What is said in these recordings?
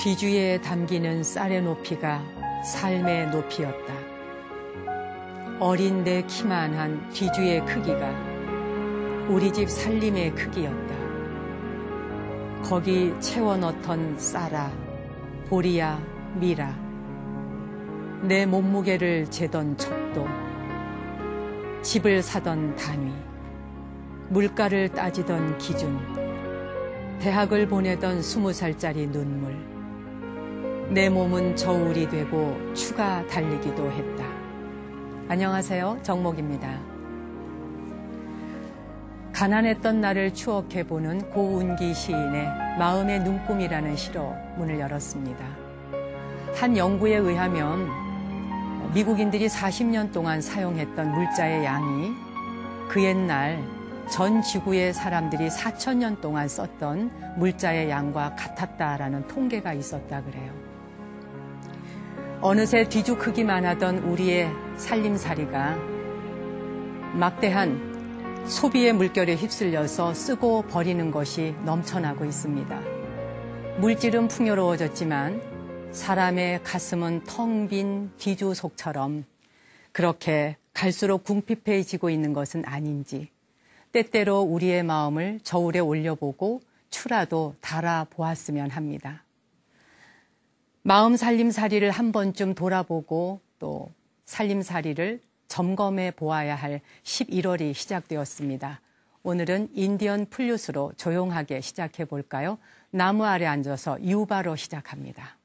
뒤주에 담기는 쌀의 높이가 삶의 높이였다. 어린 내 키만한 뒤주의 크기가 우리 집 살림의 크기였다. 거기 채워 넣던 쌀아, 보리야, 미라. 내 몸무게를 재던 척도, 집을 사던 단위, 물가를 따지던 기준, 대학을 보내던 20살짜리 눈물. 내 몸은 저울이 되고 추가 달리기도 했다. 안녕하세요, 정목입니다. 가난했던 나를 추억해보는 고운기 시인의 마음의 눈금이라는 시로 문을 열었습니다. 한 연구에 의하면 미국인들이 40년 동안 사용했던 물자의 양이 그 옛날 전 지구의 사람들이 4,000년 동안 썼던 물자의 양과 같았다라는 통계가 있었다 그래요. 어느새 뒤죽 크기만 하던 우리의 살림살이가 막대한 소비의 물결에 휩쓸려서 쓰고 버리는 것이 넘쳐나고 있습니다. 물질은 풍요로워졌지만 사람의 가슴은 텅 빈 뒤주속처럼 그렇게 갈수록 궁핍해지고 있는 것은 아닌지 때때로 우리의 마음을 저울에 올려보고 추라도 달아보았으면 합니다. 마음 살림살이를 한 번쯤 돌아보고 또 살림살이를 점검해 보아야 할 11월이 시작되었습니다. 오늘은 인디언 플룻으로 조용하게 시작해 볼까요? 나무 아래 앉아서 유바로 시작합니다.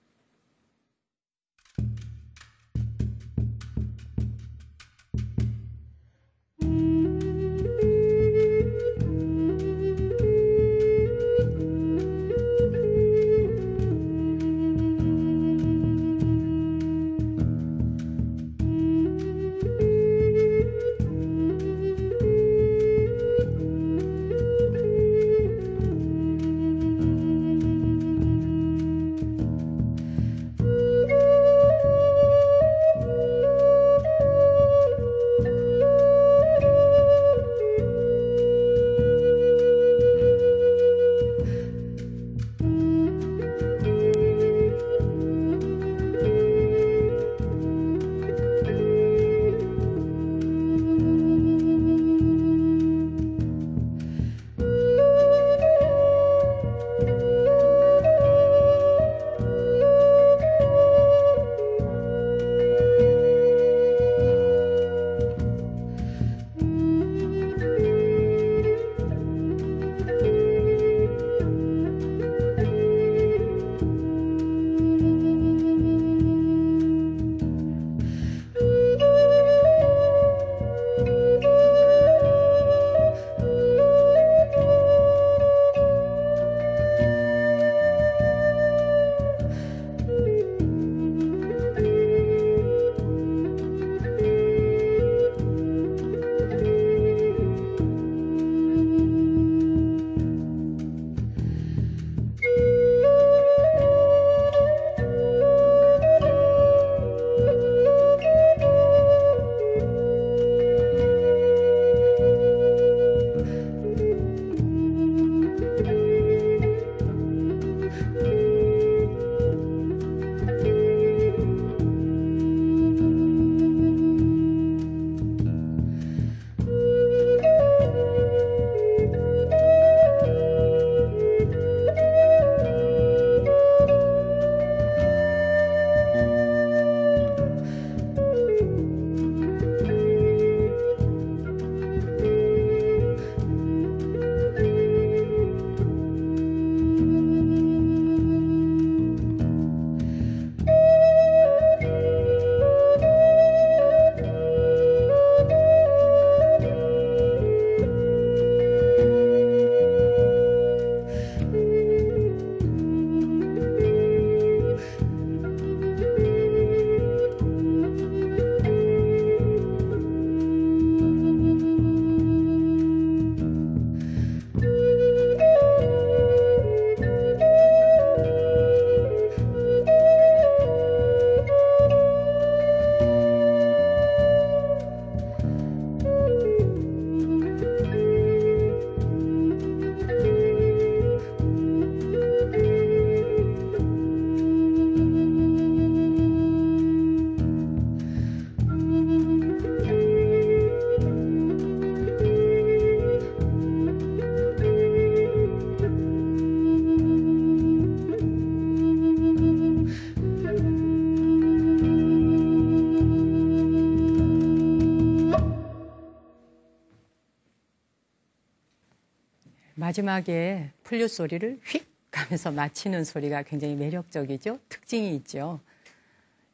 마지막에 풀류 소리를 휙 가면서 마치는 소리가 굉장히 매력적이죠. 특징이 있죠.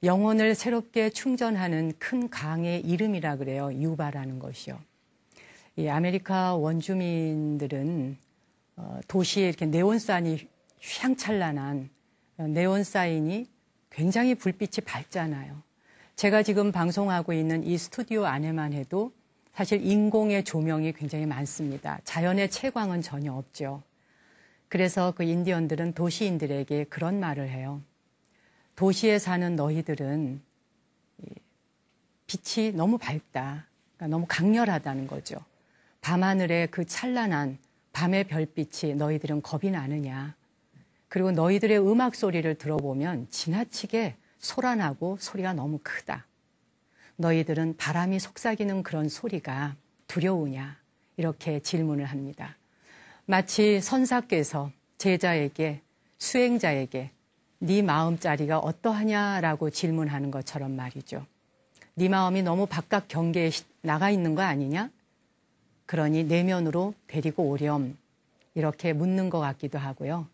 영혼을 새롭게 충전하는 큰 강의 이름이라 그래요. 유바라는 것이요. 이 아메리카 원주민들은 도시에 이렇게 네온사인이 휘황찬란한 네온사인이 굉장히 불빛이 밝잖아요. 제가 지금 방송하고 있는 이 스튜디오 안에만 해도 사실 인공의 조명이 굉장히 많습니다. 자연의 채광은 전혀 없죠. 그래서 그 인디언들은 도시인들에게 그런 말을 해요. 도시에 사는 너희들은 빛이 너무 밝다. 그러니까 너무 강렬하다는 거죠. 밤하늘의 그 찬란한 밤의 별빛이 너희들은 겁이 나느냐. 그리고 너희들의 음악 소리를 들어보면 지나치게 소란하고 소리가 너무 크다. 너희들은 바람이 속삭이는 그런 소리가 두려우냐. 이렇게 질문을 합니다. 마치 선사께서 제자에게, 수행자에게 네 마음자리가 어떠하냐라고 질문하는 것처럼 말이죠. 네 마음이 너무 바깥 경계에 나가 있는 거 아니냐? 그러니 내면으로 데리고 오렴. 이렇게 묻는 것 같기도 하고요.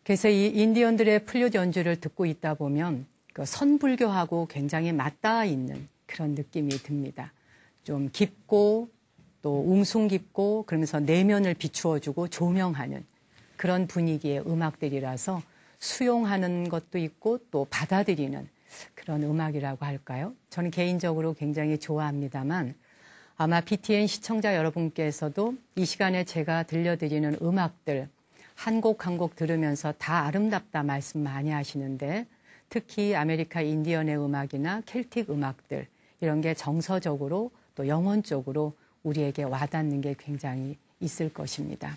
그래서 이 인디언들의 플룻 연주를 듣고 있다 보면 그 선불교하고 굉장히 맞닿아 있는 그런 느낌이 듭니다. 좀 깊고 또 웅숭 깊고 그러면서 내면을 비추어주고 조명하는 그런 분위기의 음악들이라서 수용하는 것도 있고 또 받아들이는 그런 음악이라고 할까요? 저는 개인적으로 굉장히 좋아합니다만 아마 BTN 시청자 여러분께서도 이 시간에 제가 들려드리는 음악들 한 곡 한 곡 들으면서 다 아름답다 말씀 많이 하시는데 특히 아메리카 인디언의 음악이나 켈틱 음악들 이런 게 정서적으로 또 영혼적으로 우리에게 와닿는 게 굉장히 있을 것입니다.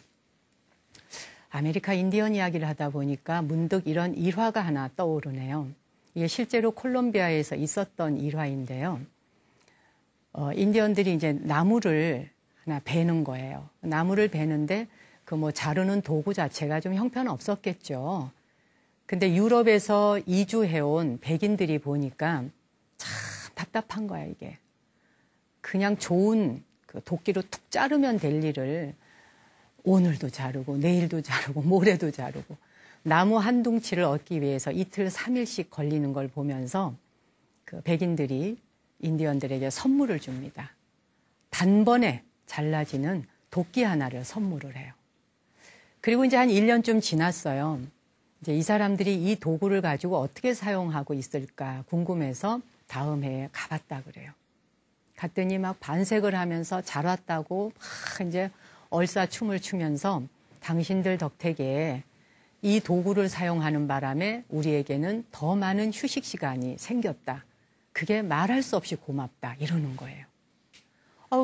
아메리카 인디언 이야기를 하다 보니까 문득 이런 일화가 하나 떠오르네요. 이게 실제로 콜롬비아에서 있었던 일화인데요. 인디언들이 이제 나무를 하나 베는 거예요. 나무를 베는데 그 뭐 자르는 도구 자체가 좀 형편없었겠죠. 근데 유럽에서 이주해온 백인들이 보니까 참 답답한 거야, 이게. 그냥 좋은 그 도끼로 툭 자르면 될 일을 오늘도 자르고 내일도 자르고 모레도 자르고 나무 한 둥치를 얻기 위해서 이틀 3일씩 걸리는 걸 보면서 그 백인들이 인디언들에게 선물을 줍니다. 단번에 잘라지는 도끼 하나를 선물을 해요. 그리고 이제 한 1년쯤 지났어요. 이제 이 사람들이 이 도구를 가지고 어떻게 사용하고 있을까 궁금해서 다음 해에 가봤다 그래요. 갔더니 막 반색을 하면서 잘 왔다고 막 이제 얼싸춤을 추면서 당신들 덕택에 이 도구를 사용하는 바람에 우리에게는 더 많은 휴식 시간이 생겼다. 그게 말할 수 없이 고맙다. 이러는 거예요.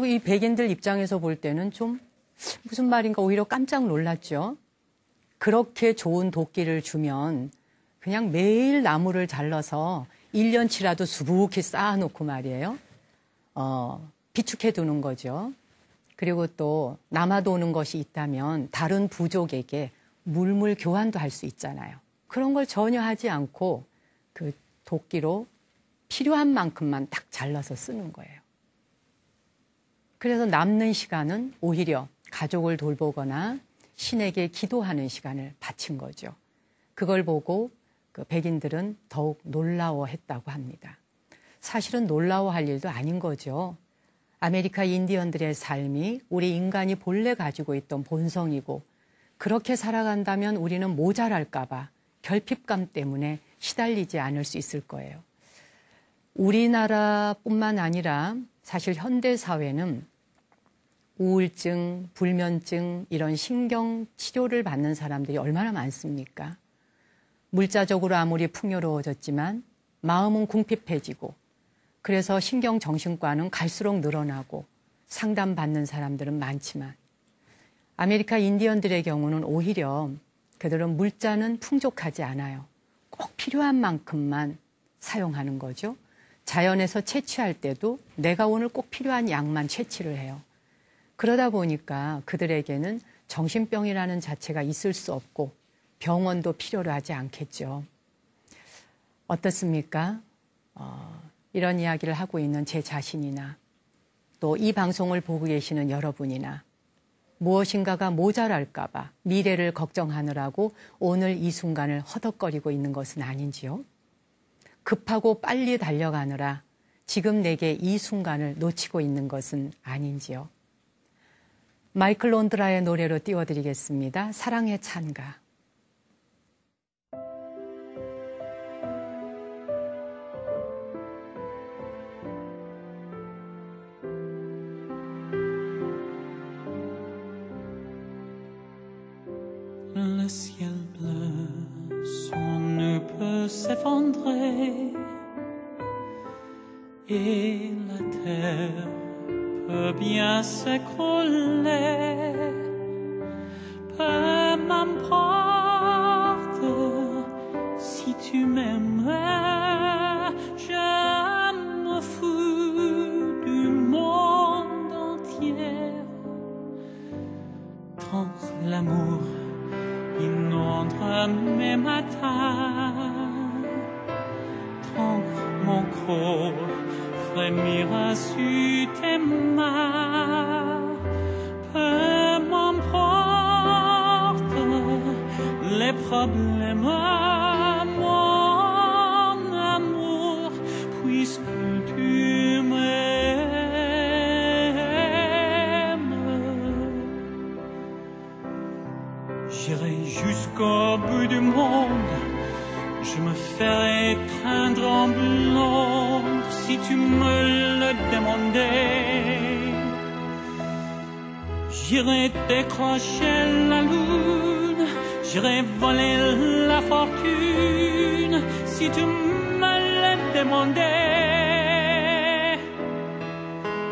이 백인들 입장에서 볼 때는 좀 무슨 말인가 오히려 깜짝 놀랐죠. 그렇게 좋은 도끼를 주면 그냥 매일 나무를 잘라서 1년치라도 수북히 쌓아놓고 말이에요. 비축해 두는 거죠. 그리고 또 남아도는 것이 있다면 다른 부족에게 물물 교환도 할 수 있잖아요. 그런 걸 전혀 하지 않고 그 도끼로 필요한 만큼만 딱 잘라서 쓰는 거예요. 그래서 남는 시간은 오히려 가족을 돌보거나 신에게 기도하는 시간을 바친 거죠. 그걸 보고 그 백인들은 더욱 놀라워했다고 합니다. 사실은 놀라워할 일도 아닌 거죠. 아메리카 인디언들의 삶이 우리 인간이 본래 가지고 있던 본성이고 그렇게 살아간다면 우리는 모자랄까 봐 결핍감 때문에 시달리지 않을 수 있을 거예요. 우리나라뿐만 아니라 사실 현대 사회는 우울증, 불면증 이런 신경 치료를 받는 사람들이 얼마나 많습니까? 물자적으로 아무리 풍요로워졌지만 마음은 궁핍해지고 그래서 신경정신과는 갈수록 늘어나고 상담받는 사람들은 많지만 아메리카 인디언들의 경우는 오히려 그들은 물자는 풍족하지 않아요. 꼭 필요한 만큼만 사용하는 거죠. 자연에서 채취할 때도 내가 오늘 꼭 필요한 양만 채취를 해요. 그러다 보니까 그들에게는 정신병이라는 자체가 있을 수 없고 병원도 필요로 하지 않겠죠. 어떻습니까? 이런 이야기를 하고 있는 제 자신이나 또 이 방송을 보고 계시는 여러분이나 무엇인가가 모자랄까봐 미래를 걱정하느라고 오늘 이 순간을 허덕거리고 있는 것은 아닌지요? 급하고 빨리 달려가느라 지금 내게 이 순간을 놓치고 있는 것은 아닌지요? 마이클 론드라의 노래로 띄워드리겠습니다. 사랑의 찬가. Le ciel bleu, son nœud peut s'effondrer et la terre peut bien s'écrouler. Peu m'importe si tu m'aimes, je me fous du monde entier. Tant que l'amour inonde mes matins, tant que mon corps frémira sur tes mains, peu m'importe les problèmes, mon amour, puisque tu m'aimes. J'irai jusqu'au bout du monde, je me ferai étreindre en blonde si tu me le demandais. J'irai décrocher la lune, j'irai voler la fortune si tu me le demandais.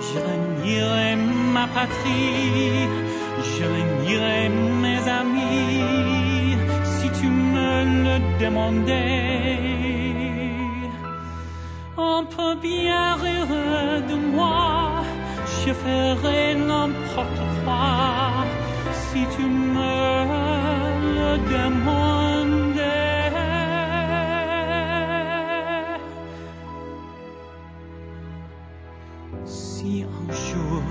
Je renierai ma patrie, je renierai mes amis si tu me le demandais. On peut bien rire de moi, je ferai n'importe quoi si tu me le demandais. Si un jour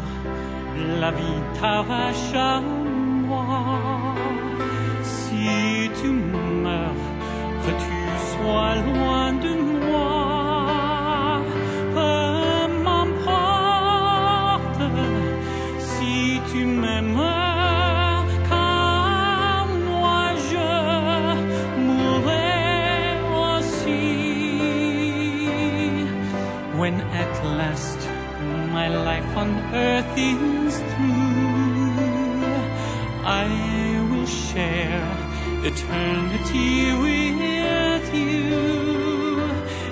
la vie t'arrache à moi, si tu meurs, que tu sois loin de moi, peu m'importe si tu m'aimes, car moi je mourrai aussi. When at last my life on earth is through, I will share eternity with you.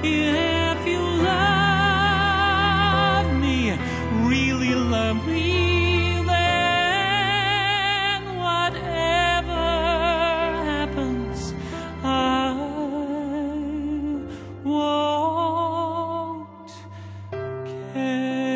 If you love me, really love me, then whatever happens, I won't care.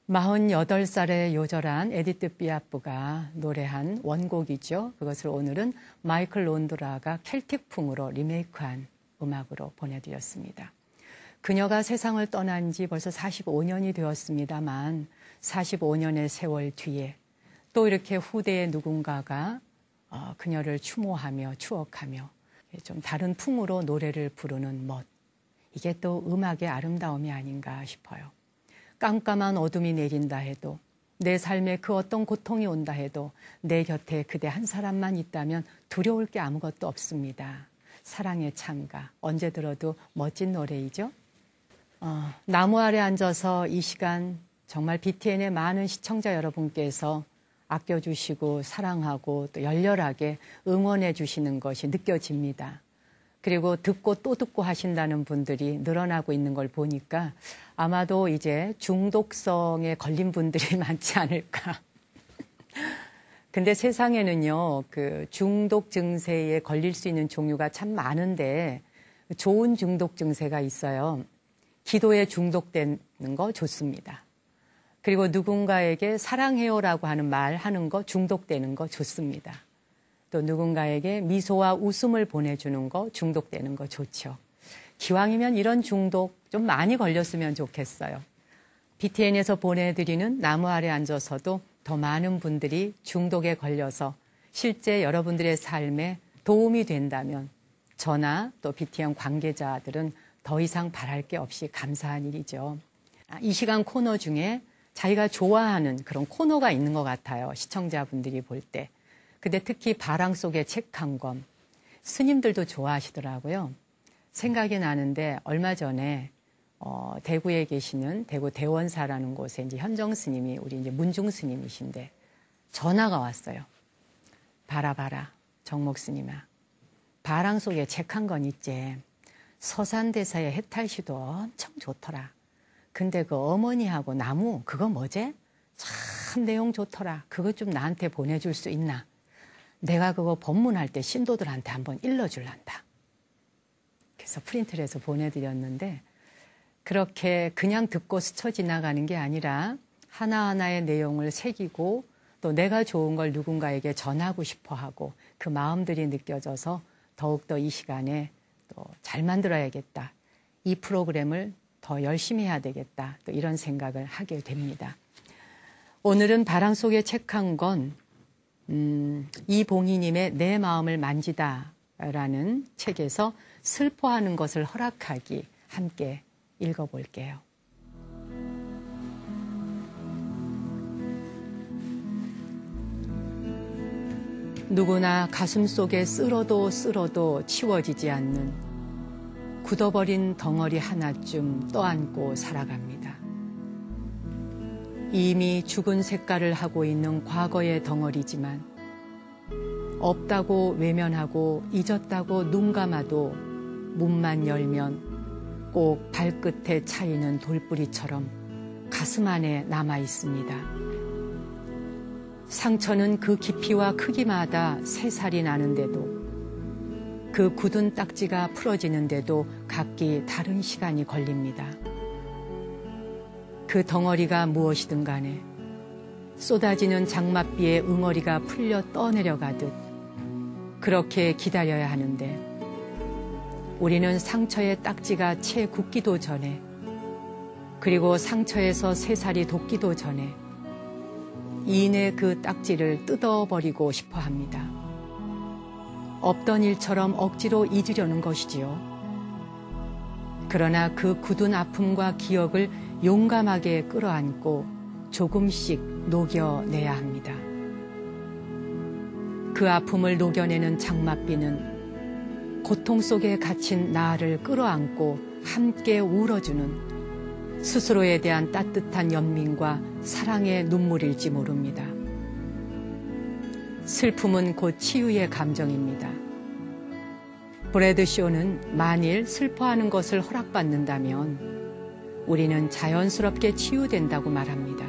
마흔여덟 살의 요절한 에디트 피아프가 노래한 원곡이죠. 그것을 오늘은 마이클 론드라가 켈틱풍으로 리메이크한 음악으로 보내드렸습니다. 그녀가 세상을 떠난 지 벌써 45년이 되었습니다만 45년의 세월 뒤에 또 이렇게 후대의 누군가가 그녀를 추모하며 추억하며 좀 다른 풍으로 노래를 부르는 멋, 이게 또 음악의 아름다움이 아닌가 싶어요. 깜깜한 어둠이 내린다 해도, 내 삶에 그 어떤 고통이 온다 해도 내 곁에 그대 한 사람만 있다면 두려울 게 아무것도 없습니다. 사랑의 찬가, 언제 들어도 멋진 노래이죠. 나무 아래 앉아서 이 시간 정말 BTN의 많은 시청자 여러분께서 아껴주시고 사랑하고 또 열렬하게 응원해 주시는 것이 느껴집니다. 그리고 듣고 또 듣고 하신다는 분들이 늘어나고 있는 걸 보니까 아마도 이제 중독성에 걸린 분들이 많지 않을까. 근데 세상에는요, 그 중독 증세에 걸릴 수 있는 종류가 참 많은데 좋은 중독 증세가 있어요. 기도에 중독되는 거 좋습니다. 그리고 누군가에게 사랑해요라고 하는 말 하는 거 중독되는 거 좋습니다. 또 누군가에게 미소와 웃음을 보내주는 거 중독되는 거 좋죠. 기왕이면 이런 중독 좀 많이 걸렸으면 좋겠어요. BTN에서 보내드리는 나무 아래 앉아서도 더 많은 분들이 중독에 걸려서 실제 여러분들의 삶에 도움이 된다면 저나 또 BTN 관계자들은 더 이상 바랄 게 없이 감사한 일이죠. 이 시간 코너 중에 자기가 좋아하는 그런 코너가 있는 것 같아요. 시청자분들이 볼 때. 근데 특히 바람 속의 책 한 권. 스님들도 좋아하시더라고요. 생각이 나는데 얼마 전에 대구에 계시는 대구 대원사라는 곳에 이제 현정 스님이 우리 이제 문중 스님이신데 전화가 왔어요. 봐라 정목 스님아. 바람 속에 책 한 권 있지. 서산대사의 해탈시도 엄청 좋더라. 근데 그 어머니하고 나무 그거 뭐지? 참 내용 좋더라. 그거 좀 나한테 보내줄 수 있나? 내가 그거 법문할 때 신도들한테 한번 일러줄란다. 그래서 프린트를 해서 보내드렸는데 그렇게 그냥 듣고 스쳐 지나가는 게 아니라 하나하나의 내용을 새기고 또 내가 좋은 걸 누군가에게 전하고 싶어 하고 그 마음들이 느껴져서 더욱더 이 시간에 또 잘 만들어야겠다. 이 프로그램을 더 열심히 해야 되겠다. 또 이런 생각을 하게 됩니다. 오늘은 바람 속의 책 한 권, 이봉희님의 내 마음을 만지다 라는 책에서 슬퍼하는 것을 허락하기 함께 읽어볼게요. 누구나 가슴 속에 쓸어도 치워지지 않는 굳어버린 덩어리 하나쯤 떠안고 살아갑니다. 이미 죽은 색깔을 하고 있는 과거의 덩어리지만 없다고 외면하고 잊었다고 눈 감아도 문만 열면 꼭 발끝에 차이는 돌뿌리처럼 가슴 안에 남아 있습니다. 상처는 그 깊이와 크기마다 새살이 나는데도 그 굳은 딱지가 풀어지는데도 각기 다른 시간이 걸립니다. 그 덩어리가 무엇이든 간에 쏟아지는 장맛비에 응어리가 풀려 떠내려가듯 그렇게 기다려야 하는데 우리는 상처의 딱지가 채 굳기도 전에 그리고 상처에서 새살이 돋기도 전에 이내 그 딱지를 뜯어버리고 싶어 합니다. 없던 일처럼 억지로 잊으려는 것이지요. 그러나 그 굳은 아픔과 기억을 용감하게 끌어안고 조금씩 녹여내야 합니다. 그 아픔을 녹여내는 장맛비는 고통 속에 갇힌 나를 끌어안고 함께 울어주는 스스로에 대한 따뜻한 연민과 사랑의 눈물일지 모릅니다. 슬픔은 곧 치유의 감정입니다. 브래드 쇼는 만일 슬퍼하는 것을 허락받는다면 우리는 자연스럽게 치유된다고 말합니다.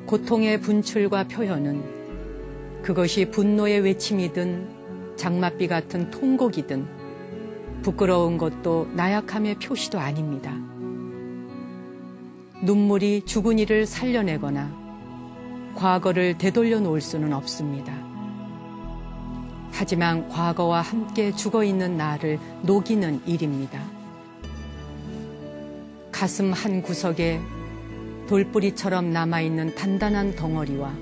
고통의 분출과 표현은 그것이 분노의 외침이든 장맛비 같은 통곡이든 부끄러운 것도 나약함의 표시도 아닙니다. 눈물이 죽은 이를 살려내거나 과거를 되돌려 놓을 수는 없습니다. 하지만 과거와 함께 죽어있는 나를 녹이는 일입니다. 가슴 한 구석에 돌뿌리처럼 남아있는 단단한 덩어리와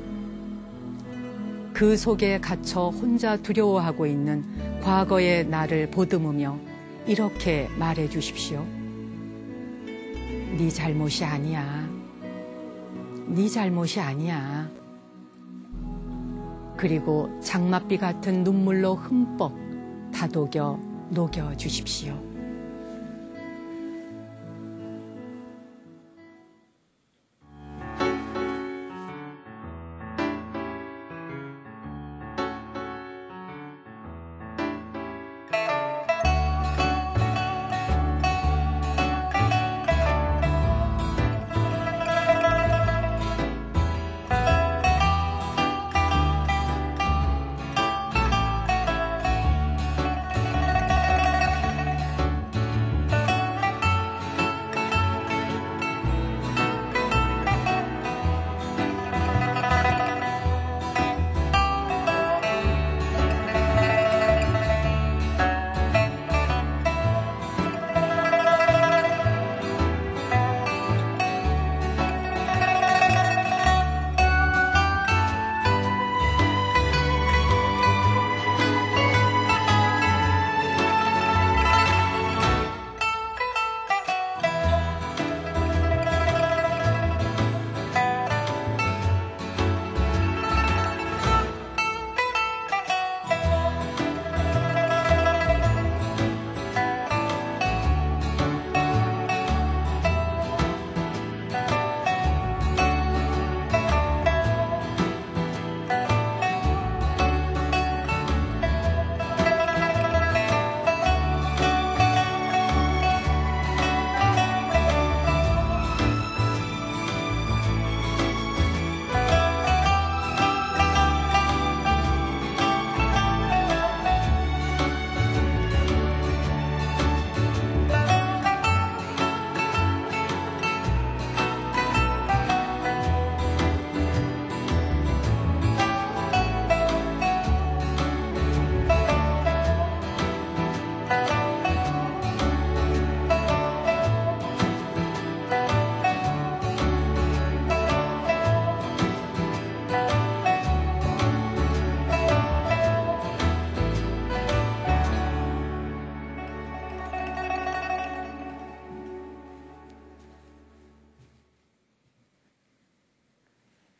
그 속에 갇혀 혼자 두려워하고 있는 과거의 나를 보듬으며 이렇게 말해 주십시오. 네 잘못이 아니야. 네 잘못이 아니야. 그리고 장맛비 같은 눈물로 흠뻑 다독여 녹여 주십시오.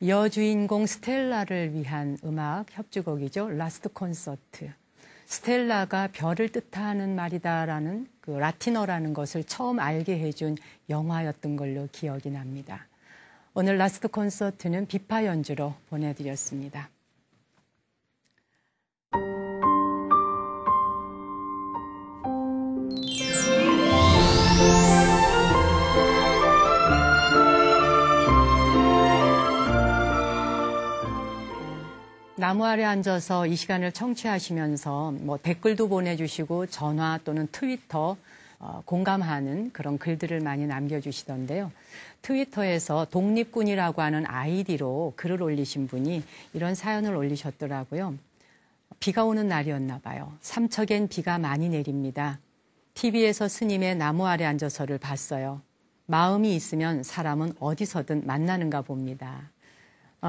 여주인공 스텔라를 위한 음악 협주곡이죠. 라스트 콘서트. 스텔라가 별을 뜻하는 말이다라는 그 라틴어라는 것을 처음 알게 해준 영화였던 걸로 기억이 납니다. 오늘 라스트 콘서트는 비파 연주로 보내드렸습니다. 나무 아래 앉아서 이 시간을 청취하시면서 댓글도 보내주시고 전화 또는 트위터 공감하는 그런 글들을 많이 남겨주시던데요. 트위터에서 독립군이라고 하는 아이디로 글을 올리신 분이 이런 사연을 올리셨더라고요. 비가 오는 날이었나 봐요. 삼척엔 비가 많이 내립니다. TV에서 스님의 나무 아래 앉아서를 봤어요. 마음이 있으면 사람은 어디서든 만나는가 봅니다.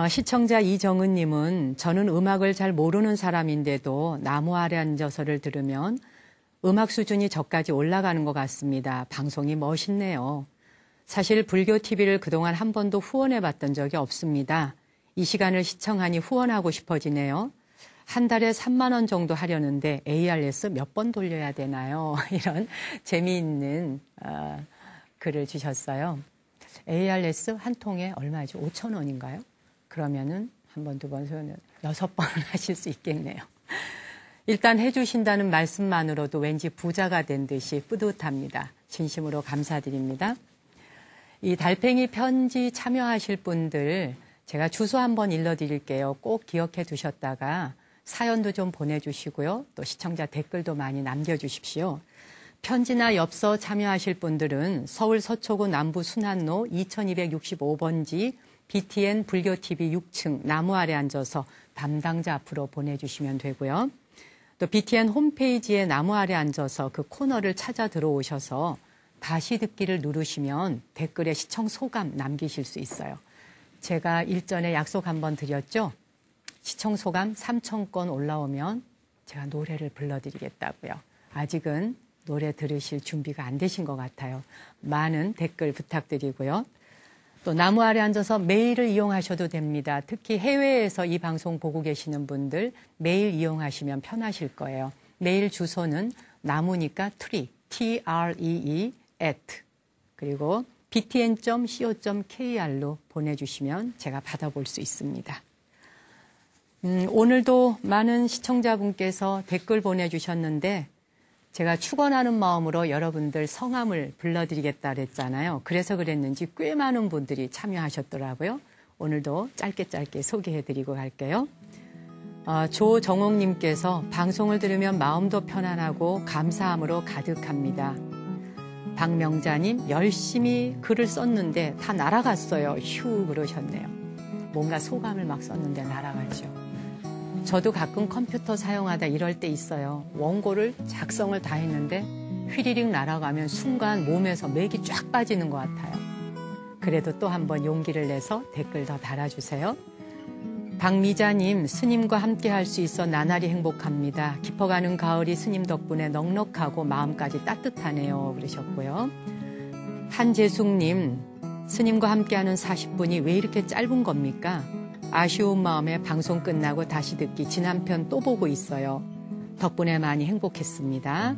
시청자 이정은님은 저는 음악을 잘 모르는 사람인데도 나무 아래 앉아서를 들으면 음악 수준이 저까지 올라가는 것 같습니다. 방송이 멋있네요. 사실 불교 TV를 그동안 한 번도 후원해 봤던 적이 없습니다. 이 시간을 시청하니 후원하고 싶어지네요. 한 달에 3만 원 정도 하려는데 ARS 몇 번 돌려야 되나요? 이런 재미있는 글을 주셨어요. ARS 한 통에 얼마죠? 5천 원인가요? 그러면은 한 번, 두 번, 6번은 하실 수 있겠네요. 일단 해주신다는 말씀만으로도 왠지 부자가 된 듯이 뿌듯합니다. 진심으로 감사드립니다. 이 달팽이 편지 참여하실 분들 제가 주소 한번 일러드릴게요. 꼭 기억해 두셨다가 사연도 좀 보내주시고요. 또 시청자 댓글도 많이 남겨주십시오. 편지나 엽서 참여하실 분들은 서울 서초구 남부 순환로 2265번지 BTN 불교TV 6층 나무 아래 앉아서 담당자 앞으로 보내주시면 되고요. 또 BTN 홈페이지에 나무 아래 앉아서 그 코너를 찾아 들어오셔서 다시 듣기를 누르시면 댓글에 시청 소감 남기실 수 있어요. 제가 일전에 약속 한번 드렸죠. 시청 소감 3,000건 올라오면 제가 노래를 불러드리겠다고요. 아직은 노래 들으실 준비가 안 되신 것 같아요. 많은 댓글 부탁드리고요. 또 나무 아래 앉아서 메일을 이용하셔도 됩니다. 특히 해외에서 이 방송 보고 계시는 분들 메일 이용하시면 편하실 거예요. 메일 주소는 나무니까 tree, tree, 그리고 btn.co.kr로 보내주시면 제가 받아볼 수 있습니다. 오늘도 많은 시청자분께서 댓글 보내주셨는데 제가 축원하는 마음으로 여러분들 성함을 불러드리겠다 그랬잖아요. 그래서 그랬는지 꽤 많은 분들이 참여하셨더라고요. 오늘도 짧게 소개해드리고 갈게요. 조정옥님께서 방송을 들으면 마음도 편안하고 감사함으로 가득합니다. 박명자님 열심히 글을 썼는데 다 날아갔어요. 휴 그러셨네요. 뭔가 소감을 막 썼는데 날아갔죠. 저도 가끔 컴퓨터 사용하다 이럴 때 있어요. 원고를 작성을 다 했는데 휘리릭 날아가면 순간 몸에서 맥이 쫙 빠지는 것 같아요. 그래도 또 한번 용기를 내서 댓글 더 달아주세요. 박미자님, 스님과 함께 할 수 있어 나날이 행복합니다. 깊어가는 가을이 스님 덕분에 넉넉하고 마음까지 따뜻하네요. 그러셨고요. 한재숙님, 스님과 함께하는 40분이 왜 이렇게 짧은 겁니까? 아쉬운 마음에 방송 끝나고 다시 듣기 지난 편 또 보고 있어요. 덕분에 많이 행복했습니다.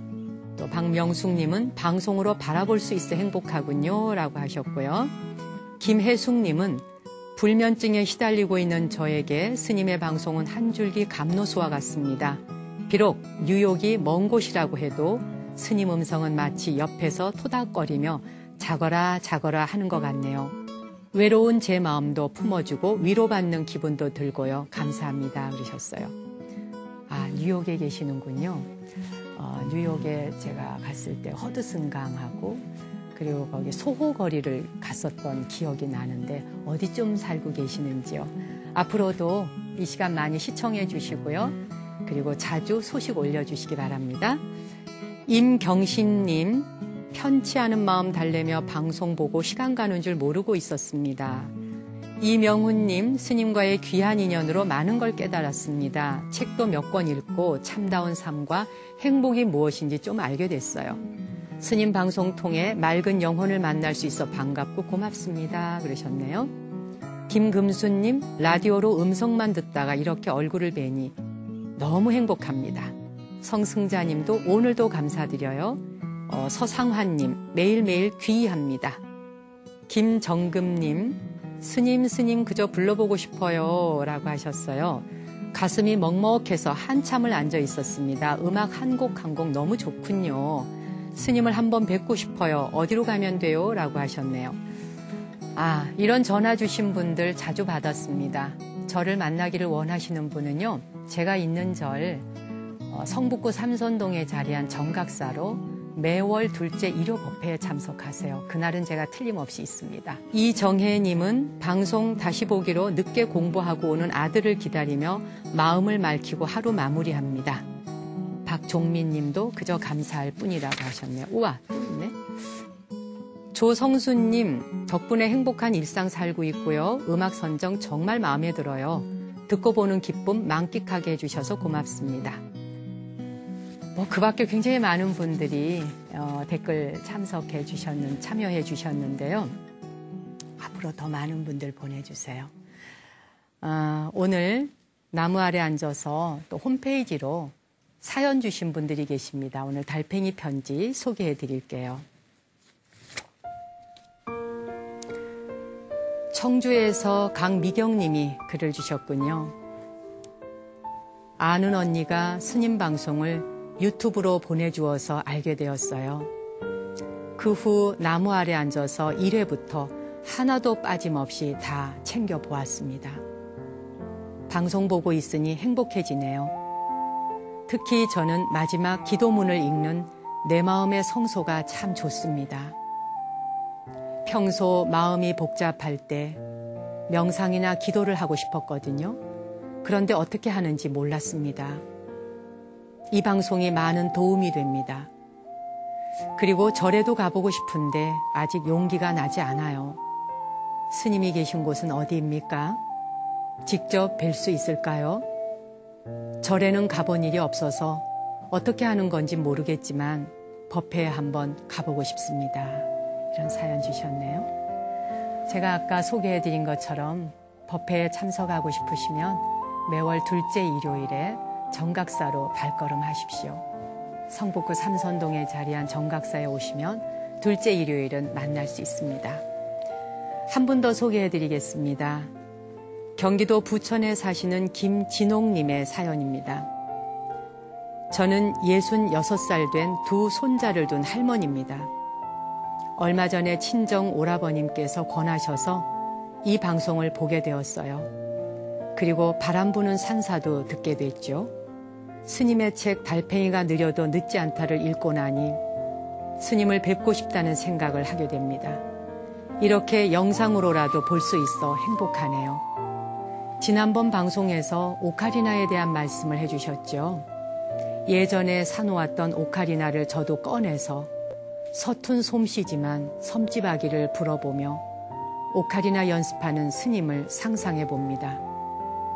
또 박명숙님은 방송으로 바라볼 수 있어 행복하군요 라고 하셨고요. 김혜숙님은 불면증에 시달리고 있는 저에게 스님의 방송은 한 줄기 감로수와 같습니다. 비록 뉴욕이 먼 곳이라고 해도 스님 음성은 마치 옆에서 토닥거리며 자거라 하는 것 같네요. 외로운 제 마음도 품어주고 위로받는 기분도 들고요. 감사합니다. 그러셨어요. 뉴욕에 계시는군요. 뉴욕에 제가 갔을 때 허드슨강하고 그리고 거기 소호 거리를 갔었던 기억이 나는데 어디쯤 살고 계시는지요. 앞으로도 이 시간 많이 시청해 주시고요. 그리고 자주 소식 올려주시기 바랍니다. 임경신님, 편치 않은 마음 달래며 방송 보고 시간 가는 줄 모르고 있었습니다. 이명훈님, 스님과의 귀한 인연으로 많은 걸 깨달았습니다. 책도 몇 권 읽고 참다운 삶과 행복이 무엇인지 좀 알게 됐어요. 스님 방송 통해 맑은 영혼을 만날 수 있어 반갑고 고맙습니다. 그러셨네요. 김금수님, 라디오로 음성만 듣다가 이렇게 얼굴을 뵈니 너무 행복합니다. 성승자님도 오늘도 감사드려요. 서상환님, 매일매일 귀의합니다. 김정금님, 스님 그저 불러보고 싶어요 라고 하셨어요. 가슴이 먹먹해서 한참을 앉아 있었습니다. 음악 한 곡 너무 좋군요. 스님을 한번 뵙고 싶어요. 어디로 가면 돼요? 라고 하셨네요. 이런 전화 주신 분들 자주 받았습니다. 저를 만나기를 원하시는 분은요, 제가 있는 절 성북구 삼선동에 자리한 정각사로 매월 둘째 일요 법회에 참석하세요. 그날은 제가 틀림없이 있습니다. 이정혜님은 방송 다시 보기로 늦게 공부하고 오는 아들을 기다리며 마음을 맑히고 하루 마무리합니다. 박종민님도 그저 감사할 뿐이라고 하셨네요. 우와, 또 있네. 조성수님, 덕분에 행복한 일상 살고 있고요. 음악 선정 정말 마음에 들어요. 듣고 보는 기쁨 만끽하게 해주셔서 고맙습니다. 그 밖에 굉장히 많은 분들이 댓글 참여해 주셨는데요. 앞으로 더 많은 분들 보내주세요. 오늘 나무 아래 앉아서 또 홈페이지로 사연 주신 분들이 계십니다. 오늘 달팽이 편지 소개해 드릴게요. 청주에서 강미경 님이 글을 주셨군요. 아는 언니가 스님 방송을 유튜브로 보내주어서 알게 되었어요. 그 후 나무 아래 앉아서 1회부터 하나도 빠짐없이 다 챙겨보았습니다. 방송 보고 있으니 행복해지네요. 특히 저는 마지막 기도문을 읽는 내 마음의 성소가 참 좋습니다. 평소 마음이 복잡할 때 명상이나 기도를 하고 싶었거든요. 그런데 어떻게 하는지 몰랐습니다. 이 방송이 많은 도움이 됩니다. 그리고 절에도 가보고 싶은데 아직 용기가 나지 않아요. 스님이 계신 곳은 어디입니까? 직접 뵐 수 있을까요? 절에는 가본 일이 없어서 어떻게 하는 건지 모르겠지만 법회에 한번 가보고 싶습니다. 이런 사연 주셨네요. 제가 아까 소개해드린 것처럼 법회에 참석하고 싶으시면 매월 둘째 일요일에 정각사로 발걸음하십시오. 성북구 삼선동에 자리한 정각사에 오시면 둘째 일요일은 만날 수 있습니다. 한 분 더 소개해드리겠습니다. 경기도 부천에 사시는 김진옥님의 사연입니다. 저는 66살 된 두 손자를 둔 할머니입니다. 얼마 전에 친정 오라버님께서 권하셔서 이 방송을 보게 되었어요. 그리고 바람 부는 산사도 듣게 됐죠. 스님의 책 달팽이가 느려도 늦지 않다를 읽고 나니 스님을 뵙고 싶다는 생각을 하게 됩니다. 이렇게 영상으로라도 볼 수 있어 행복하네요. 지난번 방송에서 오카리나에 대한 말씀을 해주셨죠. 예전에 사놓았던 오카리나를 저도 꺼내서 서툰 솜씨지만 섬지박이를 불어보며 오카리나 연습하는 스님을 상상해 봅니다.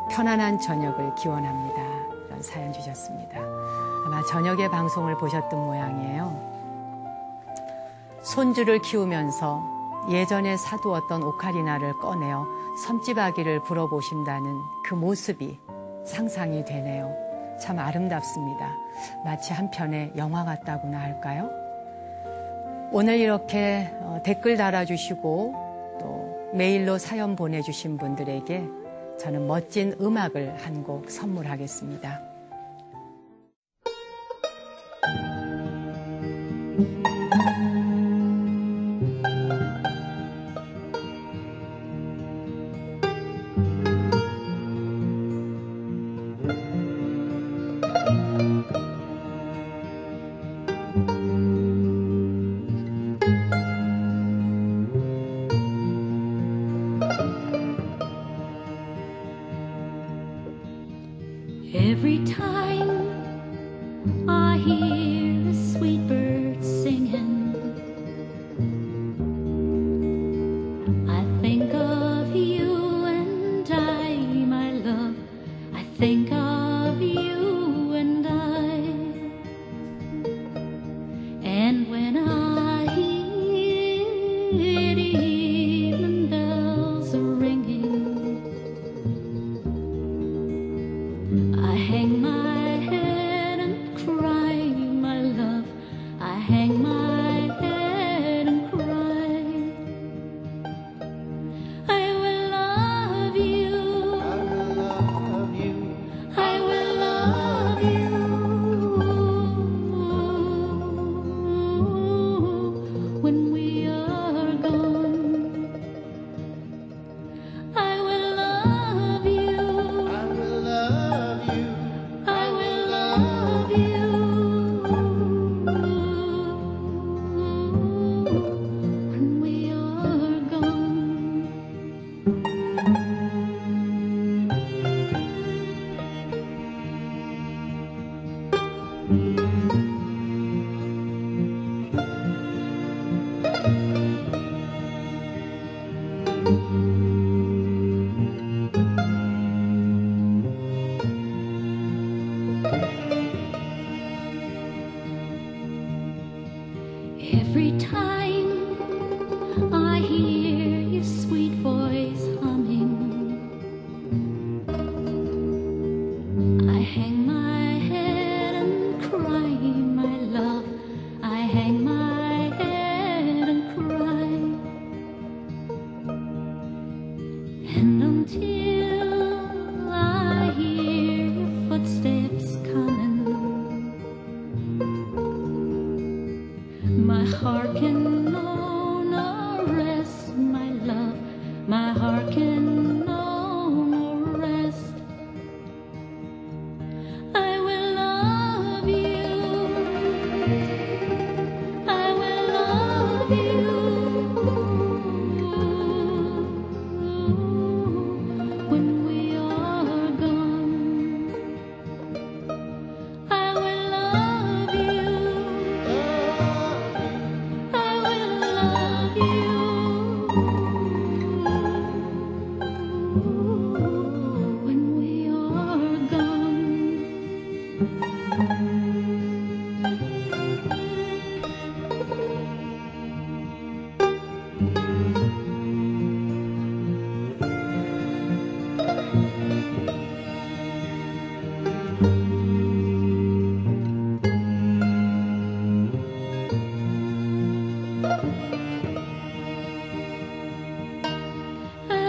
편안한 저녁을 기원합니다. 이런 사연 주셨습니다. 아마 저녁에 방송을 보셨던 모양이에요. 손주를 키우면서 예전에 사두었던 오카리나를 꺼내어 섬지박이를 불어보신다는 그 모습이 상상이 되네요. 참 아름답습니다. 마치 한 편의 영화 같다고나 할까요? 오늘 이렇게 댓글 달아주시고 또 메일로 사연 보내주신 분들에게 저는 멋진 음악을 한 곡 선물하겠습니다. Every time I hear a sweet bird singing, I think of you and I, my love. I think of you and I. And when I hear the evening bells ringing, Every time I hear your sweet voice humming, I hang my head and cry, my love. I hang my head and cry. And until I hear your footsteps coming, my heart can know no rest, my love. My heart can know no rest. I will love you. I will love you when we are gone. I will love you. I will love you when we are gone. I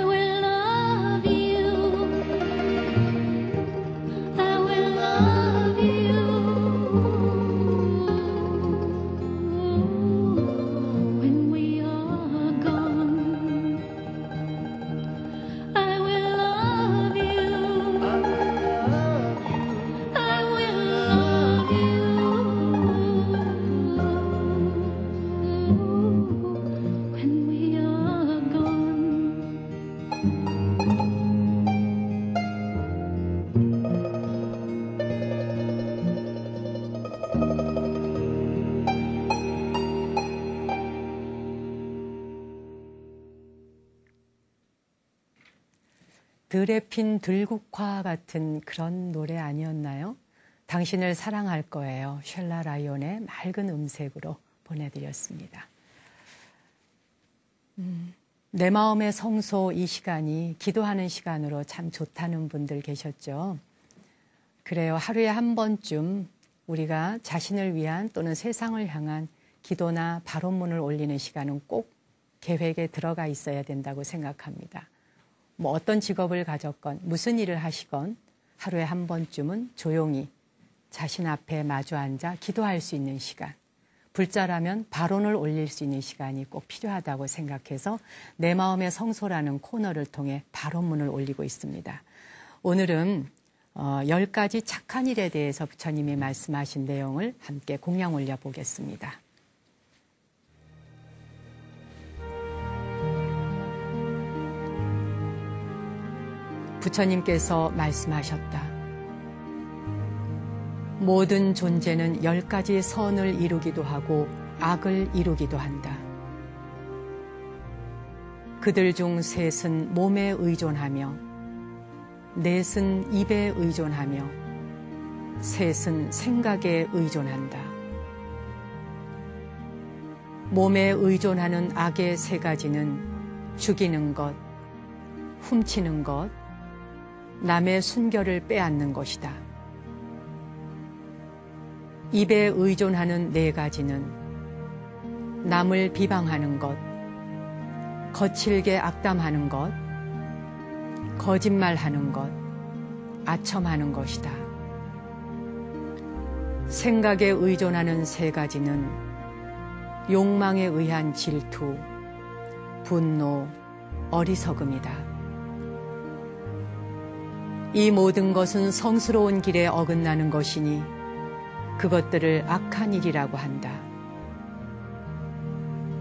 will love you. I will love you when we are gone. I will love you. I will love you when we are gone. 들에 핀 들국화 같은 그런 노래 아니었나요? 당신을 사랑할 거예요. 쉘라 라이온의 맑은 음색으로 보내드렸습니다. 내 마음의 성소 이 시간이 기도하는 시간으로 참 좋다는 분들 계셨죠? 그래요. 하루에 한 번쯤 우리가 자신을 위한 또는 세상을 향한 기도나 발언문을 올리는 시간은 꼭 계획에 들어가 있어야 된다고 생각합니다. 뭐 어떤 직업을 가졌건 무슨 일을 하시건 하루에 한 번쯤은 조용히 자신 앞에 마주 앉아 기도할 수 있는 시간, 불자라면 발언을 올릴 수 있는 시간이 꼭 필요하다고 생각해서 내 마음의 성소라는 코너를 통해 발언문을 올리고 있습니다. 오늘은 10가지 착한 일에 대해서 부처님이 말씀하신 내용을 함께 공양 올려보겠습니다. 부처님께서 말씀하셨다. 모든 존재는 10가지 선을 이루기도 하고 악을 이루기도 한다. 그들 중 셋은 몸에 의존하며, 넷은 입에 의존하며, 셋은 생각에 의존한다. 몸에 의존하는 악의 3가지는 죽이는 것, 훔치는 것, 남의 순결을 빼앗는 것이다. 입에 의존하는 4가지는 남을 비방하는 것, 거칠게 악담하는 것, 거짓말하는 것, 아첨하는 것이다. 생각에 의존하는 3가지는 욕망에 의한 질투, 분노, 어리석음이다. 이 모든 것은 성스러운 길에 어긋나는 것이니 그것들을 악한 일이라고 한다.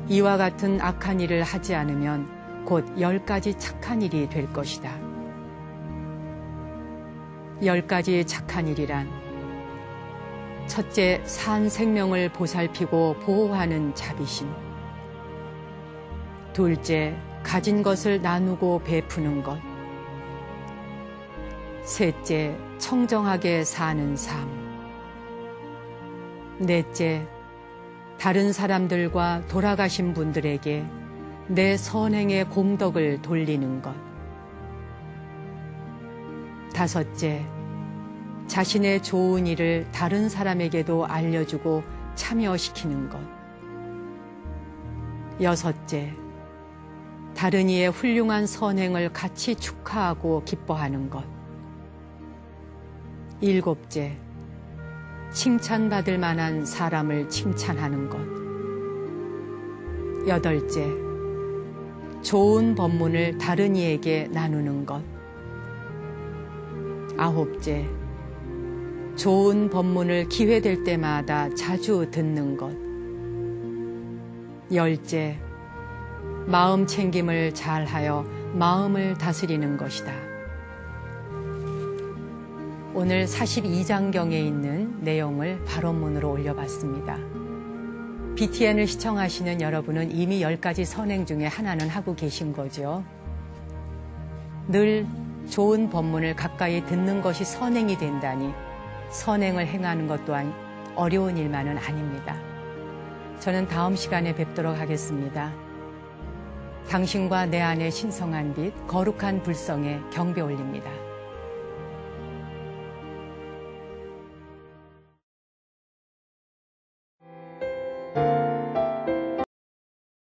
이와 같은 악한 일을 하지 않으면 곧 10가지 착한 일이 될 것이다. 10가지 착한 일이란 첫째, 산 생명을 보살피고 보호하는 자비심. 둘째, 가진 것을 나누고 베푸는 것. 셋째, 청정하게 사는 삶. 넷째, 다른 사람들과 돌아가신 분들에게 내 선행의 공덕을 돌리는 것. 5째, 자신의 좋은 일을 다른 사람에게도 알려주고 참여시키는 것. 6째, 다른 이의 훌륭한 선행을 같이 축하하고 기뻐하는 것. 7째, 칭찬받을 만한 사람을 칭찬하는 것. 8째, 좋은 법문을 다른 이에게 나누는 것. 9째, 좋은 법문을 기회될 때마다 자주 듣는 것. 10째, 마음 챙김을 잘하여 마음을 다스리는 것이다. 오늘 42장경에 있는 내용을 발언문으로 올려봤습니다. BTN을 시청하시는 여러분은 이미 10가지 선행 중에 하나는 하고 계신 거죠. 늘 좋은 법문을 가까이 듣는 것이 선행이 된다니 선행을 행하는 것 또한 어려운 일만은 아닙니다. 저는 다음 시간에 뵙도록 하겠습니다. 당신과 내 안에 신성한 빛, 거룩한 불성에 경배 올립니다.